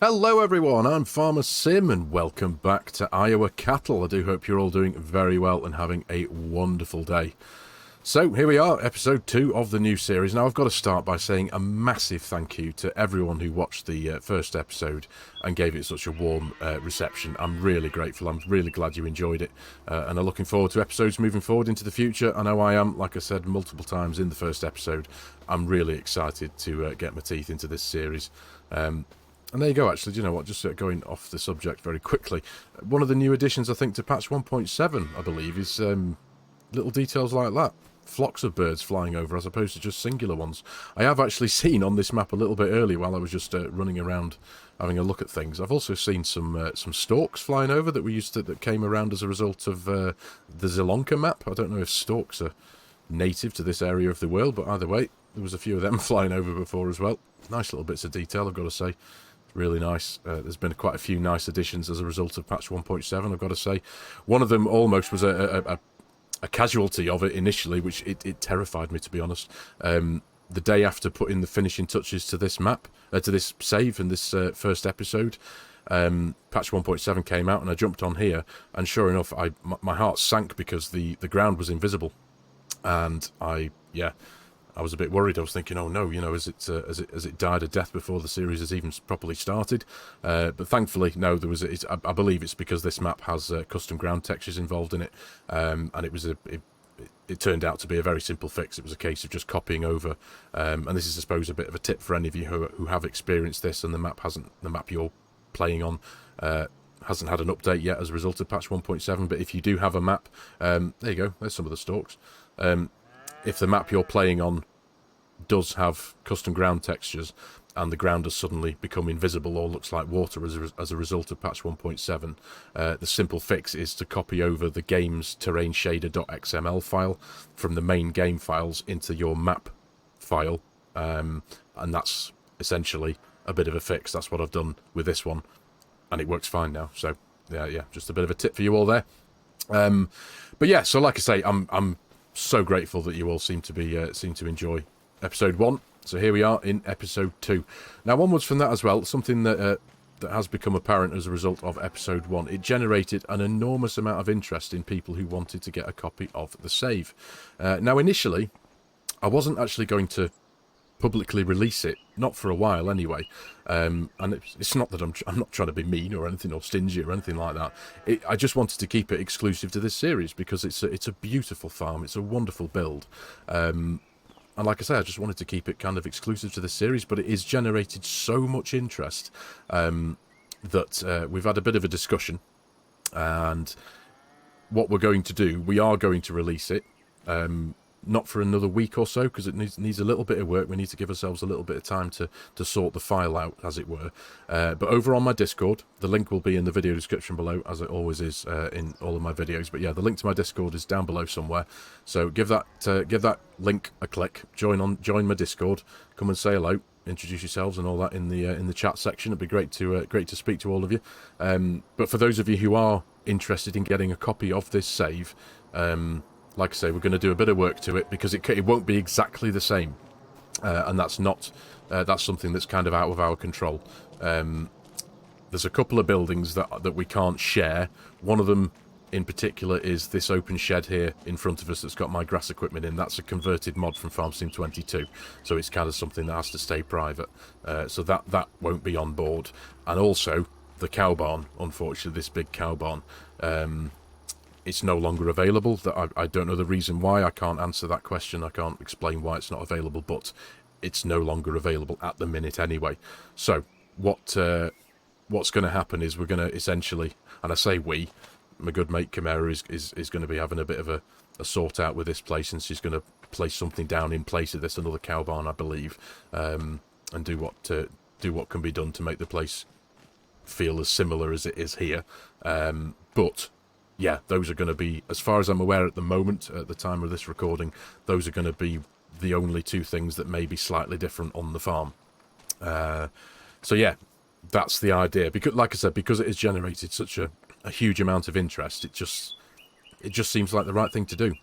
Hello everyone, I'm FARMERSIM and welcome back to Iowa Cattle. I do hope you're all doing very well and having a wonderful day. So here we are, episode 2 of the new series. Now I've got to start by saying a massive thank you to everyone who watched the first episode and gave it such a warm reception. I'm really grateful, I'm really glad you enjoyed it, and I'm looking forward to episodes moving forward into the future. I know I am, like I said multiple times in the first episode, I'm really excited to get my teeth into this series. And there you go, actually, do you know what, just going off the subject very quickly, one of the new additions, I think, to patch 1.7, I believe, is little details like that. Flocks of birds flying over as opposed to just singular ones. I have actually seen on this map a little bit earlier while I was just running around having a look at things. I've also seen some storks flying over that came around as a result of the Zelonka map. I don't know if storks are native to this area of the world, but either way, there was a few of them flying over before as well. Nice little bits of detail, I've got to say. Really nice. There's been quite a few nice additions as a result of patch 1.7, I've got to say. One of them almost was a casualty of it initially, which it terrified me, to be honest. The day after putting the finishing touches to this map, to this save in this first episode, patch 1.7 came out and I jumped on here, and sure enough, my heart sank because the ground was invisible. And I was a bit worried. I was thinking, oh no, has it died a death before the series has even properly started? But thankfully, no. I believe it's because this map has custom ground textures involved in it, and it turned out to be a very simple fix. It was a case of just copying over, and this is, I suppose, a bit of a tip for any of you who have experienced this and the map you're playing on hasn't had an update yet as a result of patch 1.7. But if you do have a map, there you go. There's some of the stalks. If the map you're playing on does have custom ground textures and the ground has suddenly become invisible or looks like water as a result of patch 1.7, the simple fix is to copy over the game's terrain shader.xml file from the main game files into your map file, and that's essentially a bit of a fix. That's what I've done with this one, and it works fine now. So yeah, just a bit of a tip for you all there. But yeah, so like I say, I'm so grateful that you all seem to enjoy episode 1. So here we are in episode 2. Now, onwards from that as well, something that has become apparent as a result of episode 1. It generated an enormous amount of interest in people who wanted to get a copy of the save. Now, initially, I wasn't actually going to publicly release it, not for a while anyway, and it's not that I'm not trying to be mean or anything, or stingy or anything like that. I just wanted to keep it exclusive to this series because it's a beautiful farm, it's a wonderful build, and like I say, I just wanted to keep it kind of exclusive to this series. But it has generated so much interest that we've had a bit of a discussion, and what we're going to do, we are going to release it. Not for another week or so, because it needs a little bit of work. We need to give ourselves a little bit of time to sort the file out, as it were. But over on my Discord, the link will be in the video description below, as it always is in all of my videos. But yeah, the link to my Discord is down below somewhere. So give that link a click. Join my Discord. Come and say hello. Introduce yourselves and all that in the chat section. It'd be great to speak to all of you. But for those of you who are interested in getting a copy of this save, like I say, we're going to do a bit of work to it because it won't be exactly the same, and that's something that's kind of out of our control. There's a couple of buildings that we can't share. One of them in particular is this open shed here in front of us that's got my grass equipment in. That's a converted mod from FARMERSIM 22, so it's kind of something that has to stay private. So that won't be on board. And also the cow barn, unfortunately, this big cow barn. It's no longer available. I don't know the reason why. I can't answer that question. I can't explain why it's not available, but it's no longer available at the minute anyway. So what's going to happen is we're going to essentially, and I say we, my good mate Chimera is going to be having a bit of a sort out with this place, and she's going to place something down in place of this, another cow barn, I believe, and do what can be done to make the place feel as similar as it is here. But yeah, those are going to be, as far as I'm aware at the moment, at the time of this recording, those are going to be the only two things that may be slightly different on the farm. So yeah, that's the idea. Because, like I said, because it has generated such a huge amount of interest, it just seems like the right thing to do.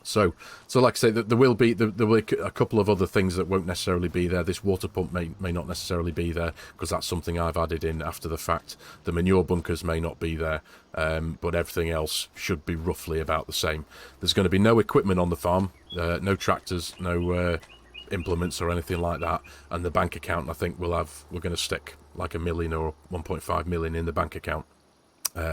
So like I say, there will be a couple of other things that won't necessarily be there. This water pump may not necessarily be there, because that's something I've added in after the fact. The manure bunkers may not be there, but everything else should be roughly about the same. There's going to be no equipment on the farm, no tractors, no implements or anything like that. And the bank account, I think we're going to stick like 1 million or 1.5 million in the bank account.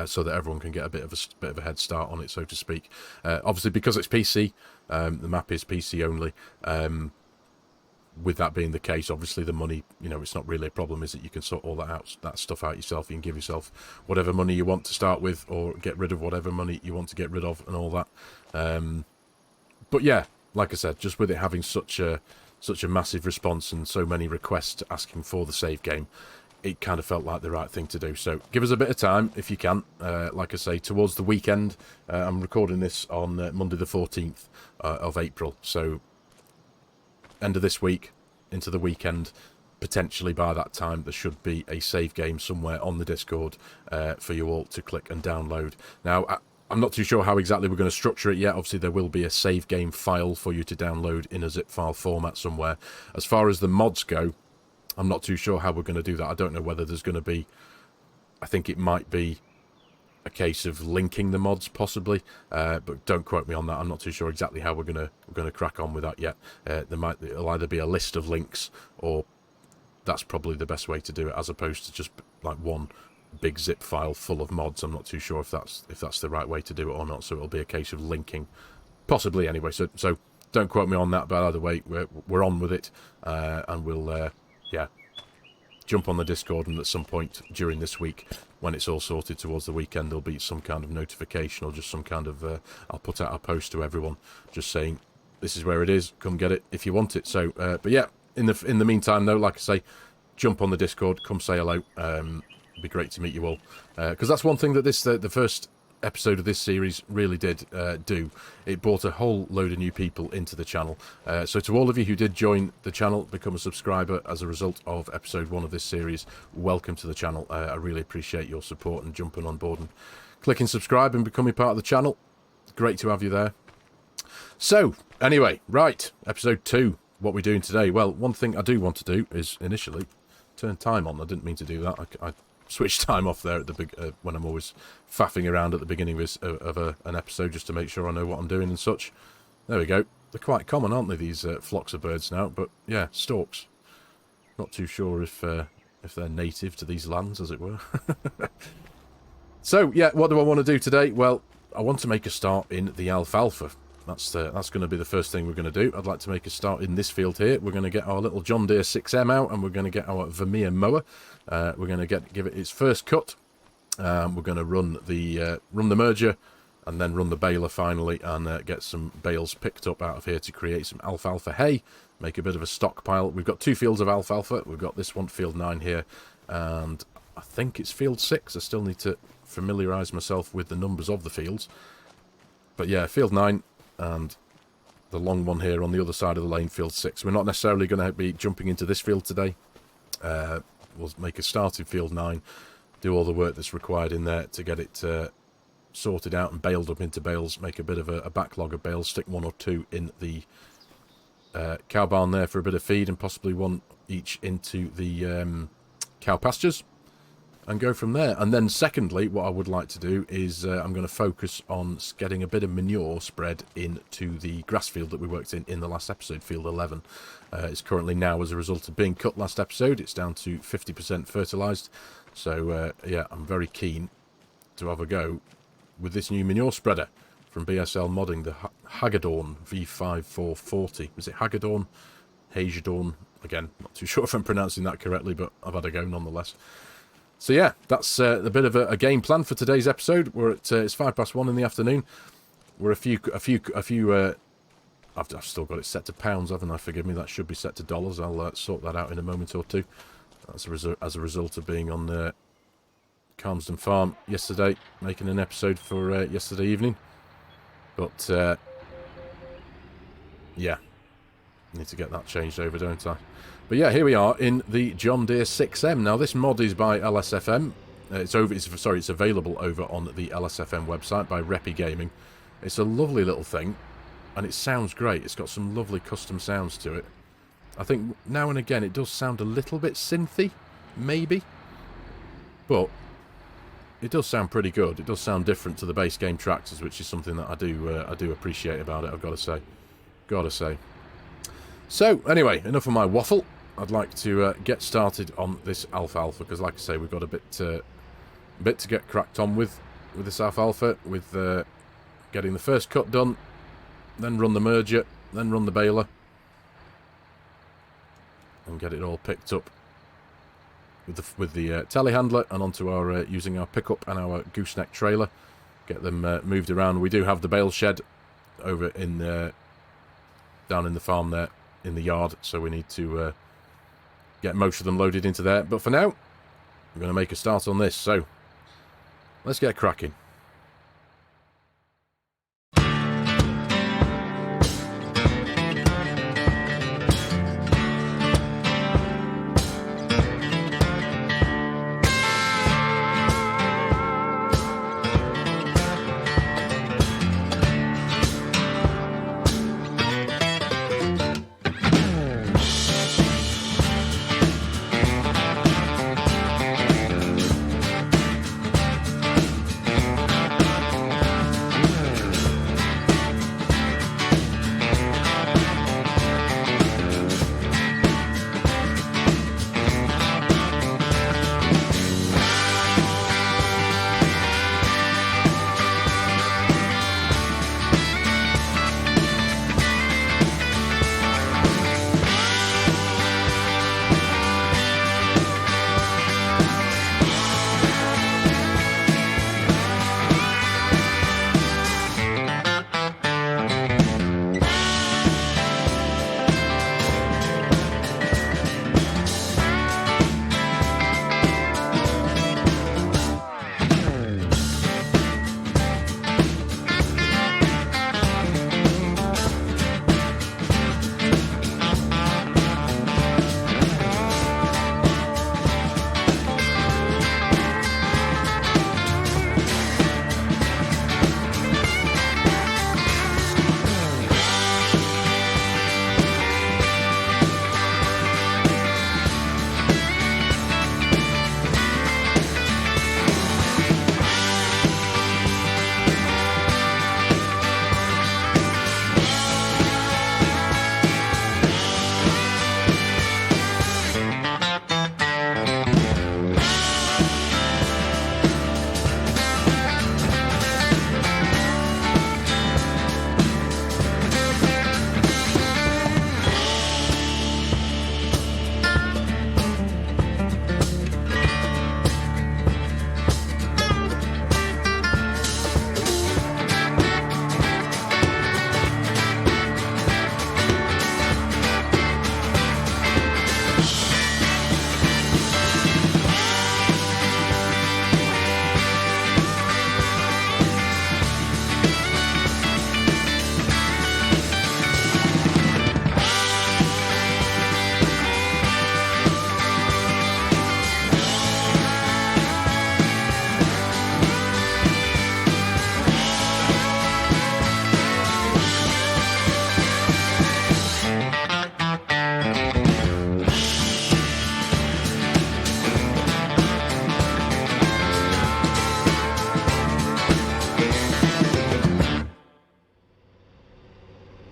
So that everyone can get a bit of a head start on it, so to speak. Obviously, because it's PC, the map is PC only. With that being the case, obviously the money, it's not really a problem, is it? You can sort all that stuff out yourself. You can give yourself whatever money you want to start with, or get rid of whatever money you want to get rid of, and all that. But yeah, like I said, just with it having such a massive response and so many requests asking for the save game, it kind of felt like the right thing to do. So give us a bit of time if you can. Like I say, towards the weekend, I'm recording this on Monday the 14th of April. So end of this week into the weekend, potentially by that time, there should be a save game somewhere on the Discord for you all to click and download. Now, I'm not too sure how exactly we're going to structure it yet. Obviously, there will be a save game file for you to download in a zip file format somewhere. As far as the mods go, I'm not too sure how we're going to do that. I don't know whether there's going to be... I think it might be a case of linking the mods, possibly. But don't quote me on that. I'm not too sure exactly how we're going to crack on with that yet. It'll either be a list of links, or that's probably the best way to do it, as opposed to just like one big zip file full of mods. I'm not too sure if that's the right way to do it or not. So it'll be a case of linking, possibly anyway. So don't quote me on that. But either way, we're on with it, and we'll... yeah, jump on the Discord, and at some point during this week, when it's all sorted towards the weekend, there'll be some kind of notification, or just some kind of I'll put out a post to everyone just saying this is where it is, come get it if you want it. So but yeah, in the meantime though, like I say, jump on the Discord, come say hello. It'd be great to meet you all, because that's one thing that the first episode of this series really did do. It brought a whole load of new people into the channel. So to all of you who did join the channel, become a subscriber as a result of episode 1 of this series, welcome to the channel. I really appreciate your support and jumping on board and clicking subscribe and becoming part of the channel. Great to have you there. So anyway, right, episode 2, what we're doing today. Well, one thing I do want to do is initially turn time on. I didn't mean to do that. I switch time off there at the when I'm always faffing around at the beginning of an episode, just to make sure I know what I'm doing and such. There we go. They're quite common, aren't they, these flocks of birds now? But yeah, storks. Not too sure if they're native to these lands, as it were. So yeah, what do I want to do today? Well, I want to make a start in the alfalfa. That's going to be the first thing we're going to do. I'd like to make a start in this field here. We're going to get our little John Deere 6M out, and we're going to get our Vermeer mower. We're going to give it its first cut. We're going to run the merger, and then run the baler finally, and get some bales picked up out of here to create some alfalfa hay, make a bit of a stockpile. We've got 2 fields of alfalfa. We've got this one, field 9 here, and I think it's field 6. I still need to familiarise myself with the numbers of the fields. But yeah, field 9. And the long one here on the other side of the lane, field 6. We're not necessarily going to be jumping into this field today. We'll make a start in field 9, do all the work that's required in there to get it sorted out and baled up into bales, make a bit of a backlog of bales, stick 1 or 2 in the cow barn there for a bit of feed, and possibly 1 each into the cow pastures, and go from there. And then secondly, what I would like to do is I'm going to focus on getting a bit of manure spread into the grass field that we worked in the last episode, field 11. It's currently now, as a result of being cut last episode, it's down to 50% fertilised. So yeah, I'm very keen to have a go with this new manure spreader from BSL Modding, the Hagedorn V5440. Is it Hagedorn? Hagedorn? Again, not too sure if I'm pronouncing that correctly, but I've had a go nonetheless. So yeah, that's a bit of a game plan for today's episode. We're at it's 1:05 in the afternoon. We're I've still got it set to pounds, haven't I? Forgive me, that should be set to dollars. I'll sort that out in a moment or two. That's as a result of being on Calmsden Farm yesterday, making an episode for yesterday evening. But yeah, need to get that changed over, don't I? But yeah, here we are in the John Deere 6M. Now, this mod is by LSFM. It's available over on the LSFM website by Reppy Gaming. It's a lovely little thing. and it sounds great. It's got some lovely custom sounds to it. I think now and again it does sound a little bit synthy, maybe, but it does sound pretty good. It does sound different to the base game tractors, which is something that I do appreciate about it, I've got to say. So, anyway, enough of my waffle. I'd like to get started on this alfalfa, because like I say, we've got a bit to get cracked on with this alfalfa, with getting the first cut done, then run the merger, then run the baler, and get it all picked up with the telehandler and onto our using our pickup and our gooseneck trailer. Get them moved around. We do have the bale shed over in down in the farm there in the yard, so we need to get most of them loaded into there. But for now, we're going to make a start on this. So let's get cracking.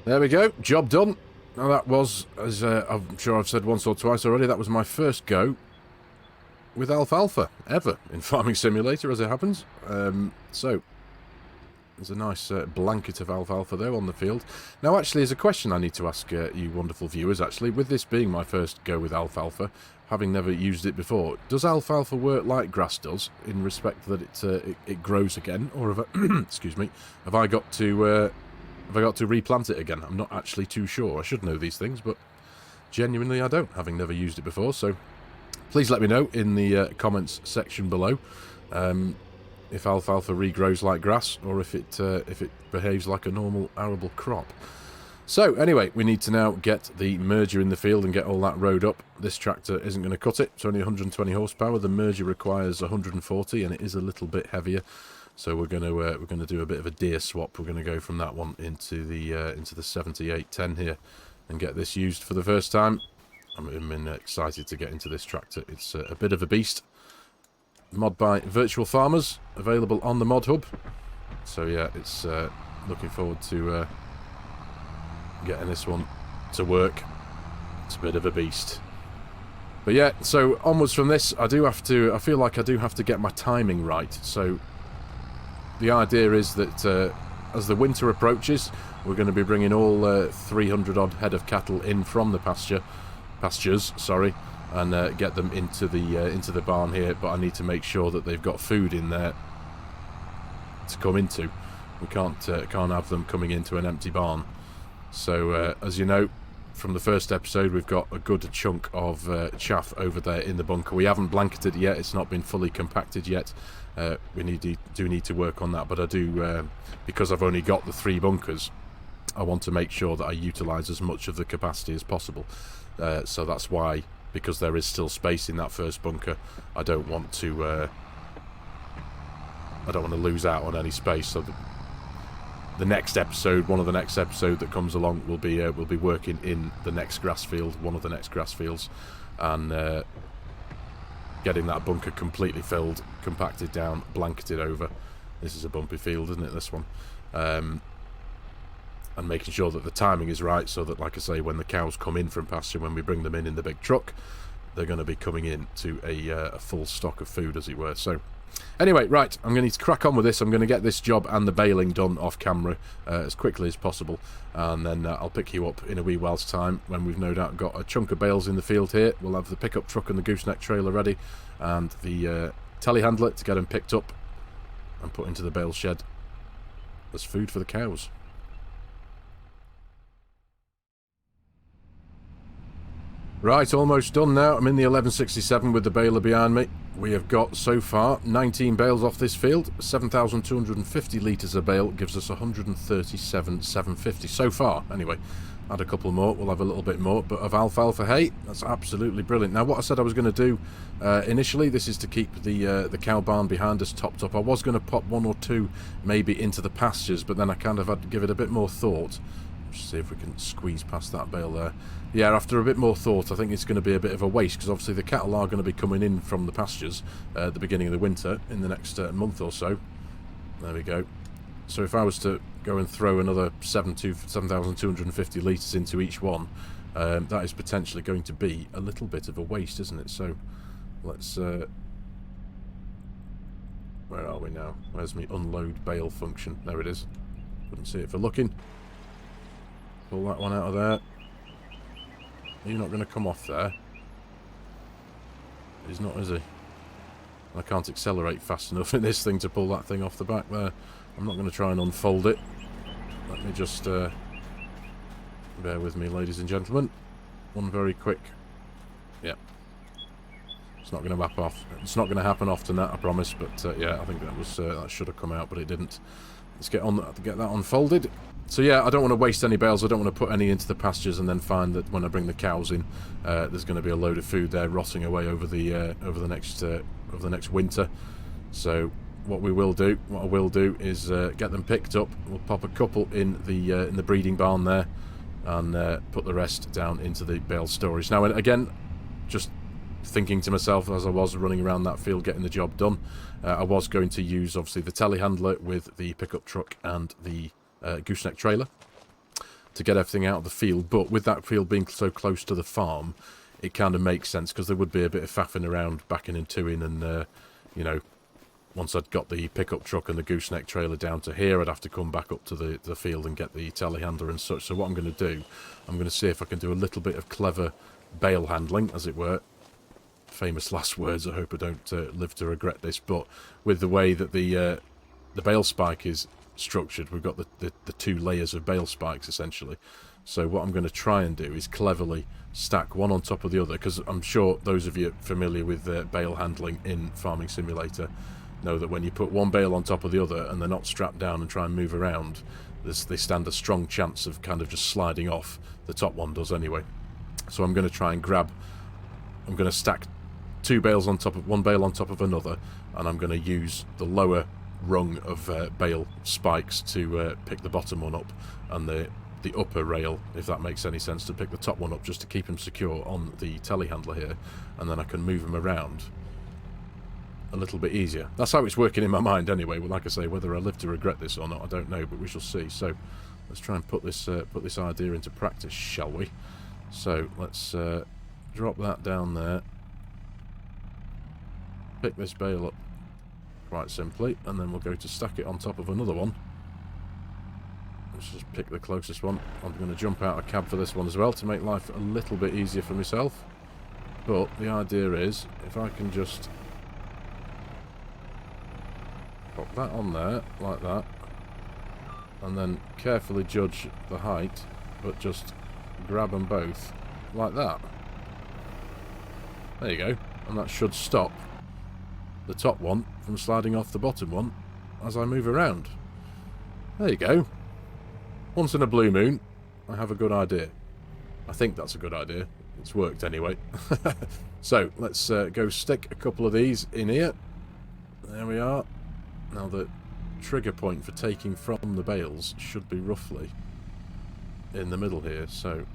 There we go, job done. Now that was, as I'm sure I've said once or twice already, that was my first go with alfalfa ever in Farming Simulator, as it happens. So there's a nice blanket of alfalfa there on the field. Now actually, there's a question I need to ask you wonderful viewers, actually. With this being my first go with alfalfa, having never used it before, does alfalfa work like grass does, in respect that it grows again? Or have I, excuse me, have I got to replant it again? I'm not actually too sure. I should know these things, but genuinely I don't, having never used it before. So please let me know in the comments section below if alfalfa regrows like grass, or if it behaves like a normal arable crop. So anyway, we need to now get the merger in the field and get all that rode up. This tractor isn't going to cut it. It's only 120 horsepower. The merger requires 140, and it is a little bit heavier. So we're gonna do a bit of a deer swap. We're gonna go from that one into the 7810 here, and get this used for the first time. I'm excited to get into this tractor. It's a bit of a beast. Mod by Virtual Farmers, available on the Mod Hub. So yeah, it's looking forward to getting this one to work. It's a bit of a beast. But yeah, so onwards from this, I feel like I do have to get my timing right. So the idea is that as the winter approaches, we're going to be bringing all 300 odd head of cattle in from the pastures, sorry, and get them into the barn here. But I need to make sure that they've got food in there to come into. We can't have them coming into an empty barn. So as you know from the first episode, we've got a good chunk of chaff over there in the bunker. We haven't blanketed it yet. It's not been fully compacted yet. We do need to work on that, but I do, because I've only got the 3 bunkers, I want to make sure that I utilise as much of the capacity as possible. So that's why, because there is still space in that first bunker, I don't want to lose out on any space. So the next episode, one of the next episodes that comes along, will be working in the next grass field, one of the next grass fields, and getting that bunker completely filled, compacted down, blanketed over. This is a bumpy field, isn't it, this one? And making sure that the timing is right, so that, like I say, when the cows come in from pasture, when we bring them in the big truck, they're going to be coming in to a full stock of food, as it were. So anyway, right, I'm going to need to crack on with this. I'm going to get this job and the baling done off camera as quickly as possible, and then I'll pick you up in a wee while's time when we've no doubt got a chunk of bales in the field here. We'll have the pickup truck and the gooseneck trailer ready, and the telehandler to get them picked up and put into the bale shed as food for the cows. Right, almost done now. I'm in the 1167 with the baler behind me. We have got, so far, 19 bales off this field. 7,250 litres a bale gives us 137,750 so far. Anyway, add a couple more, we'll have a little bit more. But of alfalfa hay, that's absolutely brilliant. Now, what I said I was going to do initially, this is to keep the cow barn behind us topped up. I was going to pop 1 or 2 maybe into the pastures, but then I kind of had to give it a bit more thought. Let's see if we can squeeze past that bale there. Yeah, after a bit more thought, I think it's going to be a bit of a waste, because obviously the cattle are going to be coming in from the pastures at the beginning of the winter in the next month or so. There we go. So if I was to go and throw another 7,250 litres into each one, that is potentially going to be a little bit of a waste, isn't it? So let's... where are we now? Where's my unload bale function? There it is. Couldn't see it for looking. Pull that one out of there. You're not going to come off there. He's not, is he? I can't accelerate fast enough in this thing to pull that thing off the back there. I'm not going to try and unfold it. Let me just bear with me, ladies and gentlemen. One very quick... Yeah. It's not going to wrap off. It's not going to happen often, that, I promise. But yeah, I think that was that should have come out, but it didn't. Let's get on to get that unfolded. So yeah, I don't want to waste any bales. I don't want to put any into the pastures and then find that when I bring the cows in, there's going to be a load of food there rotting away over the next winter. So what I will do is get them picked up. We'll pop a couple in the breeding barn there, and put the rest down into the bale storage. Now, again, just thinking to myself as I was running around that field getting the job done, I was going to use obviously the telehandler with the pickup truck and the gooseneck trailer to get everything out of the field. But with that field being so close to the farm, it kind of makes sense, because there would be a bit of faffing around, backing and toing, and you know, once I'd got the pickup truck and the gooseneck trailer down to here, I'd have to come back up to the field and get the telehandler and such. So what I'm going to do, I'm going to see if I can do a little bit of clever bale handling, as it were. Famous last words, I hope I don't live to regret this, but with the way that the bale spike is structured, we've got the 2 layers of bale spikes essentially. So what I'm going to try and do is cleverly stack one on top of the other, because I'm sure those of you familiar with bale handling in Farming Simulator know that when you put one bale on top of the other and they're not strapped down and try and move around, they stand a strong chance of kind of just sliding off. The top one does anyway. So I'm going to try and I'm going to stack 2 bales on top of one bale on top of another, and I'm going to use the lower rung of bale spikes to pick the bottom one up, and the upper rail, if that makes any sense, to pick the top one up, just to keep them secure on the telehandler here, and then I can move them around a little bit easier. That's how it's working in my mind anyway. Well, like I say, whether I live to regret this or not, I don't know, but we shall see. So let's try and put this idea into practice, shall we? So let's drop that down there, pick this bale up quite simply, and then we'll go to stack it on top of another one. Let's just pick the closest one. I'm going to jump out of cab for this one as well to make life a little bit easier for myself. But the idea is, if I can just pop that on there, like that, and then carefully judge the height, but just grab them both, like that. There you go. And that should stop the top one from sliding off the bottom one as I move around. There you go. Once in a blue moon, I have a good idea. I think that's a good idea. It's worked anyway. So, let's go stick a couple of these in here. There we are. Now the trigger point for taking from the bales should be roughly in the middle here. So,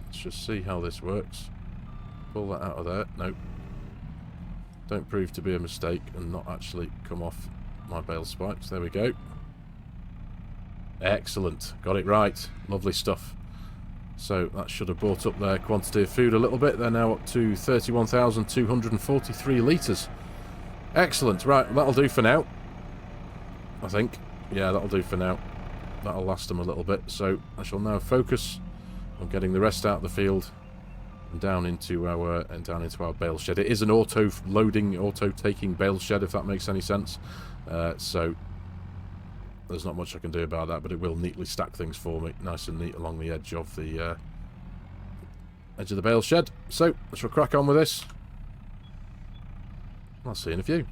let's just see how this works. Pull that out of there. Nope. Don't prove to be a mistake and not actually come off my bale spikes. There we go. Excellent. Got it right. Lovely stuff. So that should have brought up their quantity of food a little bit. They're now up to 31,243 litres. Excellent. Right, that'll do for now, I think. Yeah, that'll do for now. That'll last them a little bit. So I shall now focus on getting the rest out of the field and down into our bale shed. It is an auto-loading, auto-taking bale shed, if that makes any sense. So there's not much I can do about that, but it will neatly stack things for me, nice and neat along the edge of the bale shed. So, I shall crack on with this. I'll see you in a few.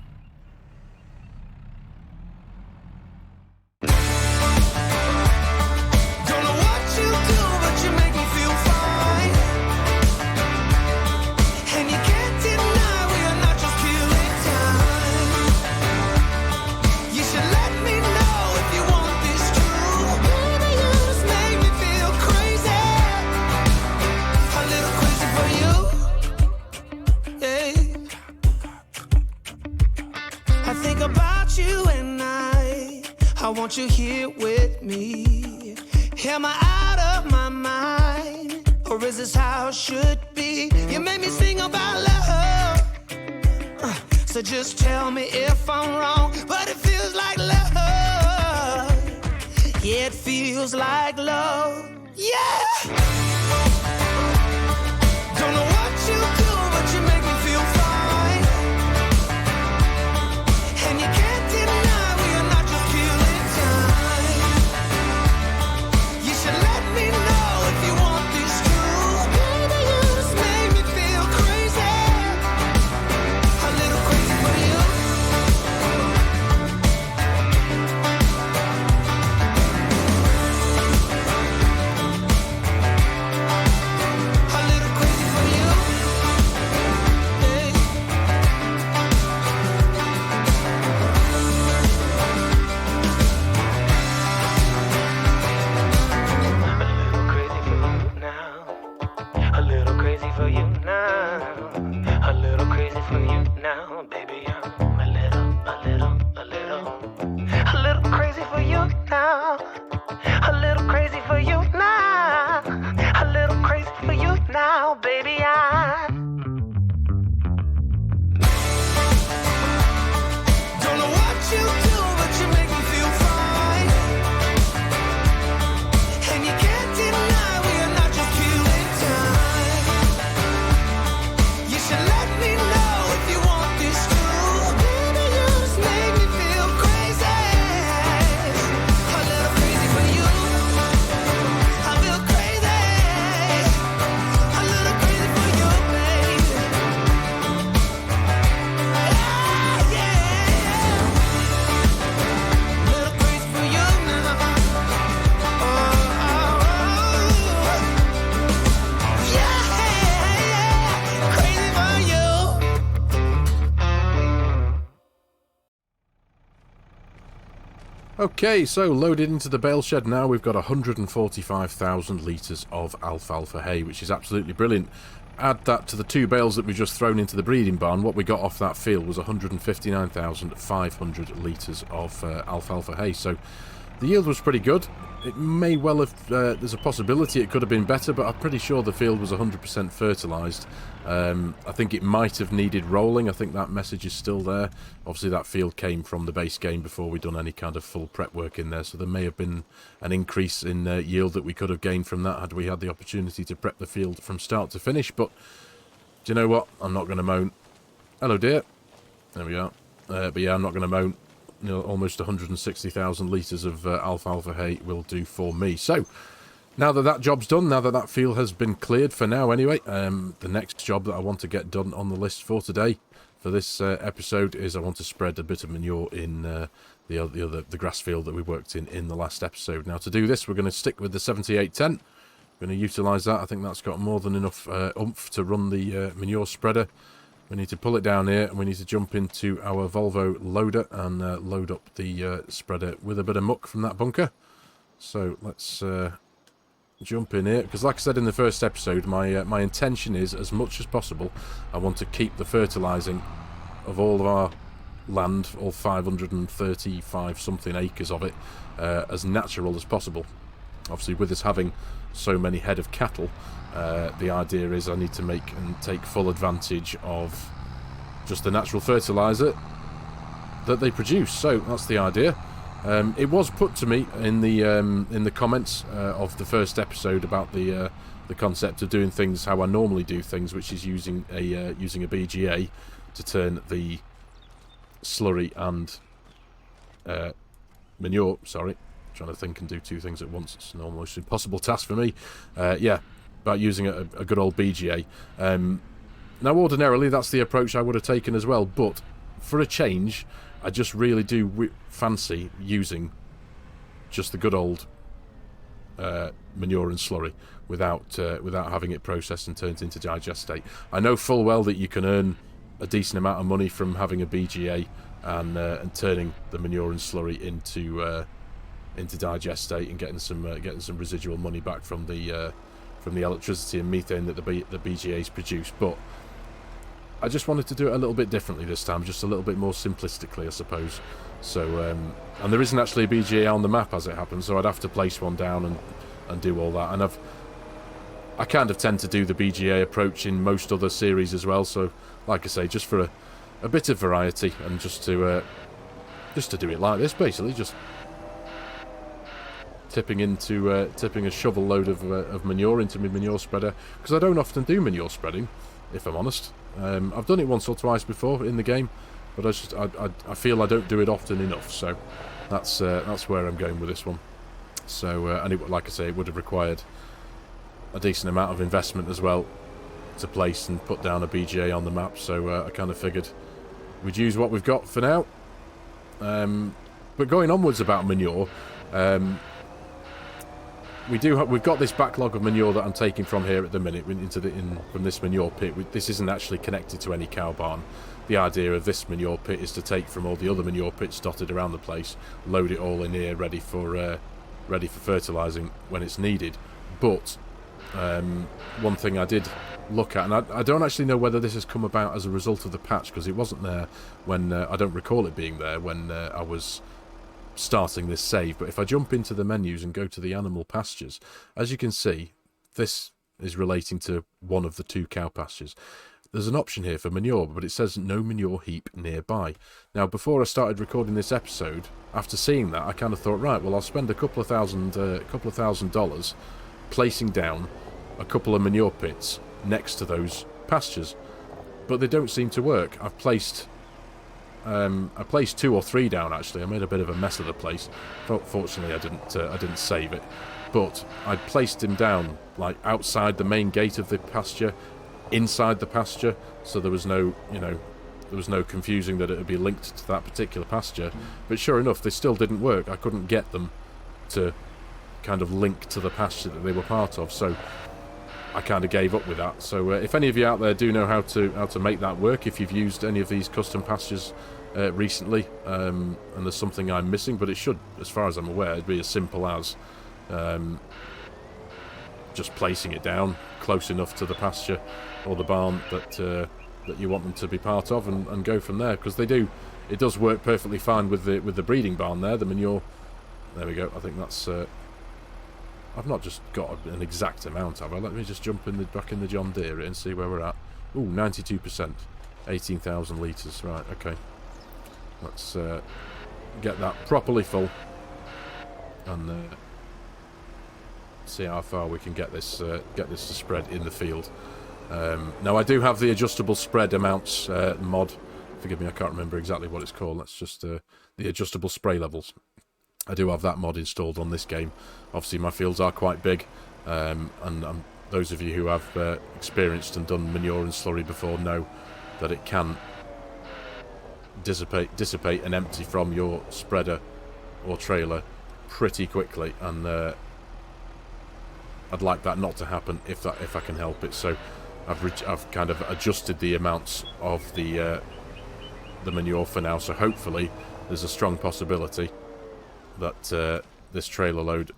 I want you here with me. Am I out of my mind? Or is this how it should be? You made me sing about love. So just tell me if I'm wrong. But it feels like love. Yeah, it feels like love. Yeah! Don't know what you do, but you make me feel fine. And you can't deny we are not just killing time. You should let me know if you want this true. Baby, you just make me feel crazy. A little crazy for you. Okay, so loaded into the bale shed now, we've got 145,000 litres of alfalfa hay, which is absolutely brilliant. Add that to the 2 bales that we've just thrown into the breeding barn, what we got off that field was 159,500 litres of alfalfa hay, so the yield was pretty good. It may well have, there's a possibility it could have been better, but I'm pretty sure the field was 100% fertilised. I think it might have needed rolling. I think that message is still there. Obviously that field came from the base game before we'd done any kind of full prep work in there, so there may have been an increase in yield that we could have gained from that had we had the opportunity to prep the field from start to finish. But do you know what? I'm not going to moan. Hello dear. There we are. But yeah, I'm not going to moan. You know, almost 160,000 litres of alfalfa hay will do for me. So now that that job's done, now that that field has been cleared for now anyway, the next job that I want to get done on the list for today, for this episode, is I want to spread a bit of manure in the grass field that we worked in the last episode. Now to do this, we're going to stick with the 7810. We're going to utilise that. I think that's got more than enough oomph to run the manure spreader. We need to pull it down here, and we need to jump into our Volvo loader and load up the spreader with a bit of muck from that bunker. So let's jump in here, because like I said in the first episode, my intention is, as much as possible, I want to keep the fertilising of all of our land, all 535 something acres of it, as natural as possible. Obviously with us having so many head of cattle, the idea is I need to make and take full advantage of just the natural fertiliser that they produce. So that's the idea. It was put to me in the comments of the first episode about the concept of doing things how I normally do things, which is using a BGA to turn the slurry and manure. Sorry, trying to think and do 2 things at once. It's an almost impossible task for me. Yeah. About using a good old BGA. Now ordinarily that's the approach I would have taken as well, but for a change I just really do fancy using just the good old manure and slurry without having it processed and turned into digestate. I know full well that you can earn a decent amount of money from having a BGA and turning the manure and slurry into digestate and getting some residual money back from the electricity and methane that the BGAs produce, but I just wanted to do it a little bit differently this time, just a little bit more simplistically, I suppose. So, and there isn't actually a BGA on the map as it happens, so I'd have to place one down and do all that. And I kind of tend to do the BGA approach in most other series as well. So, like I say, just for a bit of variety and just to do it like this, basically, just tipping a shovel load of manure into my manure spreader, because I don't often do manure spreading, if I'm honest. I've done it once or twice before in the game, but I feel I don't do it often enough. So that's where I'm going with this one. So and like I say, it would have required a decent amount of investment as well to place and put down a BGA on the map. So I kind of figured we'd use what we've got for now. But going onwards about manure. We've got this backlog of manure that I'm taking from here at the minute from this manure pit. This isn't actually connected to any cow barn. The idea of this manure pit is to take from all the other manure pits dotted around the place, load it all in here, ready for fertilising when it's needed. But one thing I did look at, and I don't actually know whether this has come about as a result of the patch, because it wasn't there when I don't recall it being there when I was starting this save, but if I jump into the menus and go to the animal pastures, as you can see, this is relating to one of the 2 cow pastures. There's an option here for manure, but it says no manure heap nearby. Now, before I started recording this episode, after seeing that, I kind of thought, right, well, I'll spend a couple of thousand dollars placing down a couple of manure pits next to those pastures, but they don't seem to work. I placed 2 or 3 down, actually. I made a bit of a mess of the place. Fortunately, I didn't save it. But I placed him down, like, outside the main gate of the pasture, inside the pasture, so there was no confusing that it would be linked to that particular pasture. But sure enough, they still didn't work. I couldn't get them to kind of link to the pasture that they were part of, so I kind of gave up with that. So if any of you out there do know how to make that work, if you've used any of these custom pastures recently, and there's something I'm missing, but it should, as far as I'm aware, be as simple as just placing it down close enough to the pasture or the barn that you want them to be part of, and go from there, because they do. It does work perfectly fine with the breeding barn there. The manure. There we go. I think that's. I've not just got an exact amount, have I? Let me just jump back in the John Deere and see where we're at. Ooh, 92%, 18,000 litres. Right. Okay. Let's get that properly full and see how far we can get this to spread in the field. Now I do have the adjustable spread amounts mod. Forgive me, I can't remember exactly what it's called. That's just the adjustable spray levels. I do have that mod installed on this game. Obviously my fields are quite big, and those of you who have experienced and done manure and slurry before know that it can dissipate and empty from your spreader or trailer pretty quickly, and I'd like that not to happen if I can help it. So I've kind of adjusted the amounts of the manure for now. So hopefully there's a strong possibility that this trailer load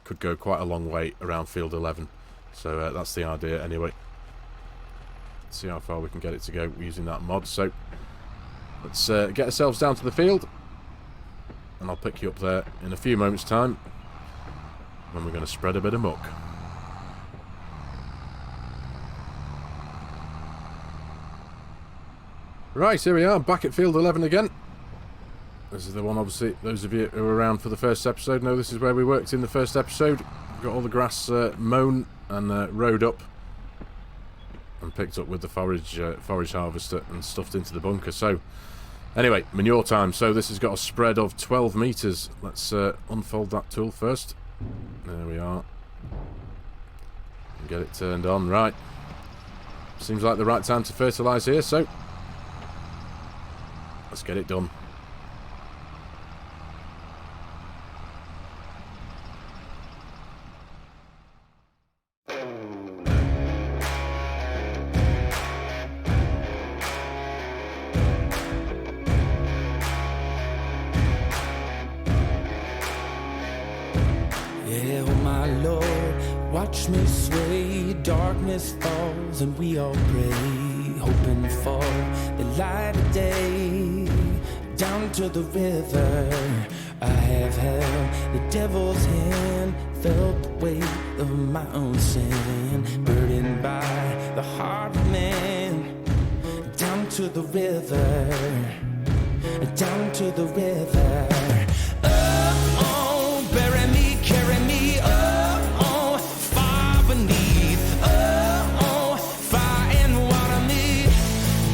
could go quite a long way around field 11. So that's the idea anyway. Let's see how far we can get it to go using that mod. So let's get ourselves down to the field, and I'll pick you up there in a few moments' time when we're going to spread a bit of muck. Right, here we are, back at field 11 again. This is the one, obviously, those of you who were around for the first episode know this is where we worked in the first episode. Got all the grass mown and rowed up and picked up with the forage harvester and stuffed into the bunker. So, anyway, manure time. So this has got a spread of 12 metres. Let's unfold that tool first. There we are. And get it turned on. Right. Seems like the right time to fertilise here, so let's get it done. Yeah, oh my Lord, watch me sway. Darkness falls and we all pray, hoping for the light of day. Down to the river, I have held the devil's hand, felt the weight of my own sin, burdened by the heart of man. Down to the river, down to the river. Oh, bury me, carry me, oh, far beneath, oh, fire and water me,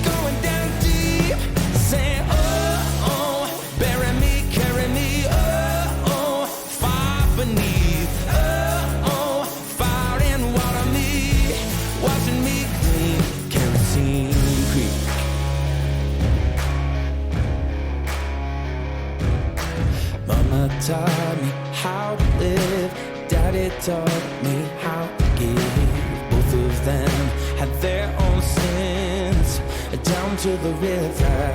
going down deep, saying, oh, bury me, carry me, oh, far beneath, oh, fire and water me, watching me clean, kerosene creek. Mama taught me how to live, Daddy taught me how to give. Both of them had their own sins. Down to the river,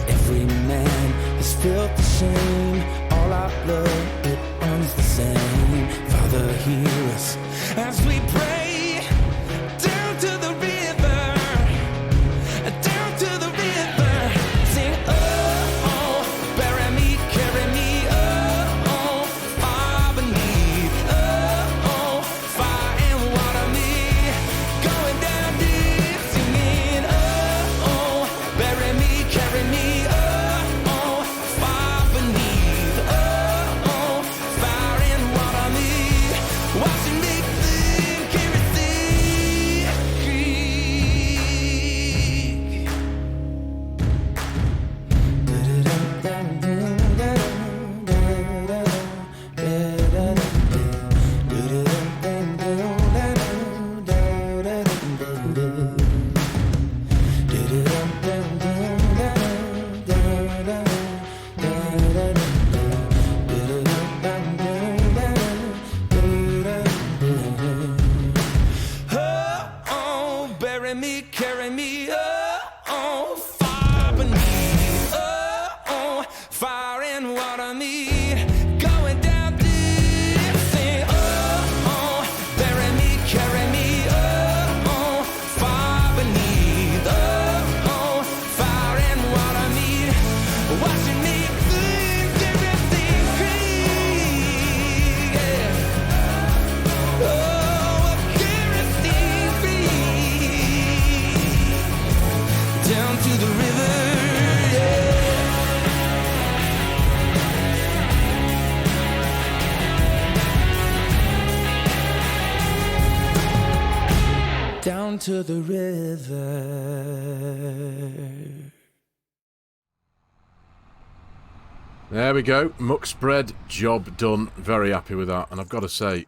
every man has felt the shame. All our blood, it runs the same. Father, hear us as we pray. Down to the river, down to the river. Sing, oh, bury me, carry me, oh, far beneath, oh, fire and water me, going down deep, singing, oh, bury me, carry me, oh, far beneath, oh, fire and water me, watching me clean, kerosene creek. Oh, bury me, carry me, oh, far beneath, to the river. There we go. Muck spread, job done. Very happy with that. And I've got to say,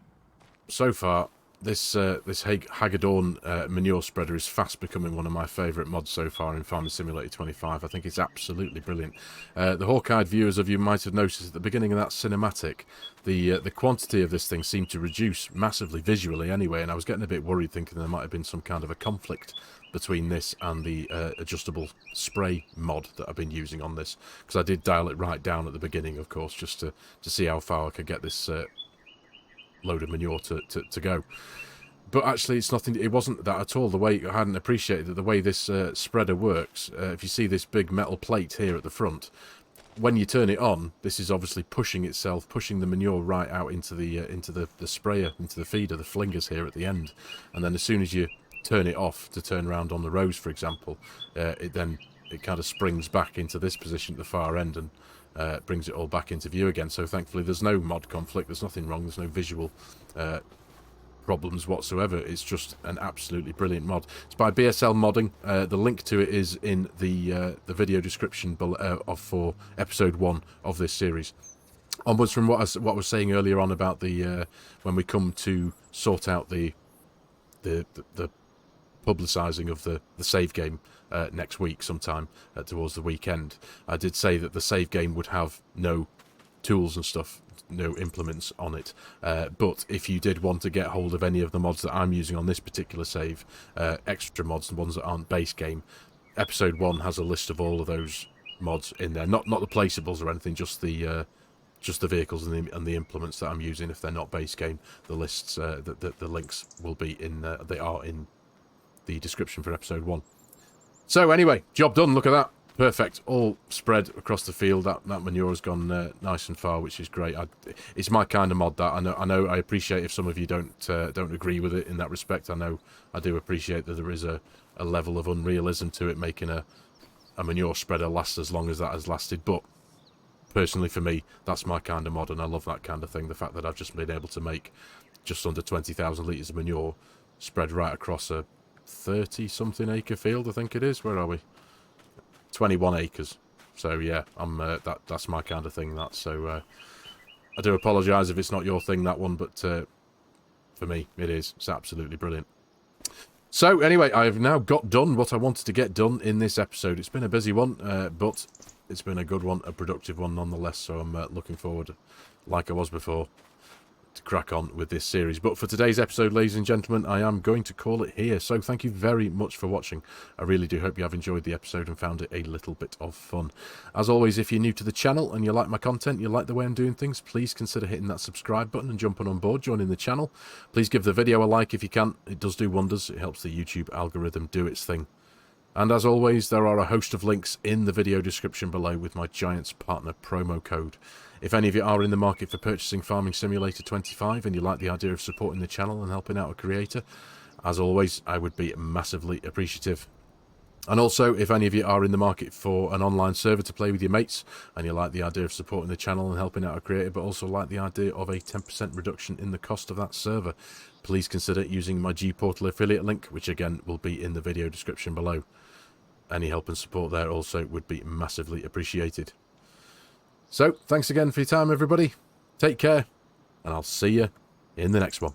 so far, this Hagedorn manure spreader is fast becoming one of my favourite mods so far in Farming Simulator 25. I think it's absolutely brilliant. The hawk-eyed viewers of you might have noticed at the beginning of that cinematic, the quantity of this thing seemed to reduce massively visually anyway, and I was getting a bit worried thinking there might have been some kind of a conflict between this and the adjustable spray mod that I've been using on this, because I did dial it right down at the beginning, of course, just to see how far I could get this load of manure to go. But actually it's nothing, it wasn't that at all. The way, I hadn't appreciated that the way this spreader works. If you see this big metal plate here at the front, when you turn it on, this is obviously pushing the manure right out into the sprayer, into the feeder, the flingers here at the end. And then as soon as you turn it off to turn around on the rows, for example, it kind of springs back into this position at the far end and brings it all back into view again. So thankfully there's no mod conflict, there's nothing wrong, there's no visual problems whatsoever. It's just an absolutely brilliant mod. It's by BSL Modding. The link to it is in the video description below, for episode 1 of this series. Onwards from what I was saying earlier on about the when we come to sort out the publicising of the save game next week sometime towards the weekend. I did say that the save game would have no tools and stuff, no implements on it, but if you did want to get hold of any of the mods that I'm using on this particular save, extra mods, the ones that aren't base game, episode 1 has a list of all of those mods in there, not the placeables or anything, just the vehicles and the implements that I'm using. If they're not base game, the lists, the links will be in, they are in the description for episode 1. So anyway, job done. Look at that, perfect, all spread across the field. That manure has gone nice and far, which is great. It's my kind of mod. That I know. I appreciate if some of you don't agree with it in that respect. I do appreciate that there is a level of unrealism to it, making a manure spreader last as long as that has lasted. But personally, for me, that's my kind of mod, and I love that kind of thing. The fact that I've just been able to make just under 20,000 litres of manure spread right across a 30-something acre field, I think it is. Where are we? 21 acres. So yeah, that's my kind of thing. That, so I do apologise if it's not your thing, that one, but for me it is. It's absolutely brilliant. So anyway, I have now got done what I wanted to get done in this episode. It's been a busy one, but it's been a good one, a productive one nonetheless. So I'm looking forward, like I was before, to crack on with this series. But for today's episode, ladies and gentlemen, I am going to call it here. So thank you very much for watching. I really do hope you have enjoyed the episode and found it a little bit of fun. As always, if you're new to the channel and you like my content, you like the way I'm doing things, please consider hitting that subscribe button and jumping on board, joining the channel. Please give the video a like if you can. It does do wonders. It helps the YouTube algorithm do its thing. And as always, there are a host of links in the video description below with my Giants Partner promo code. If any of you are in the market for purchasing Farming Simulator 25 and you like the idea of supporting the channel and helping out a creator, as always, I would be massively appreciative. And also, if any of you are in the market for an online server to play with your mates and you like the idea of supporting the channel and helping out a creator, but also like the idea of a 10% reduction in the cost of that server, please consider using my G-Portal affiliate link, which again will be in the video description below. Any help and support there also would be massively appreciated. So, thanks again for your time, everybody. Take care, and I'll see you in the next one.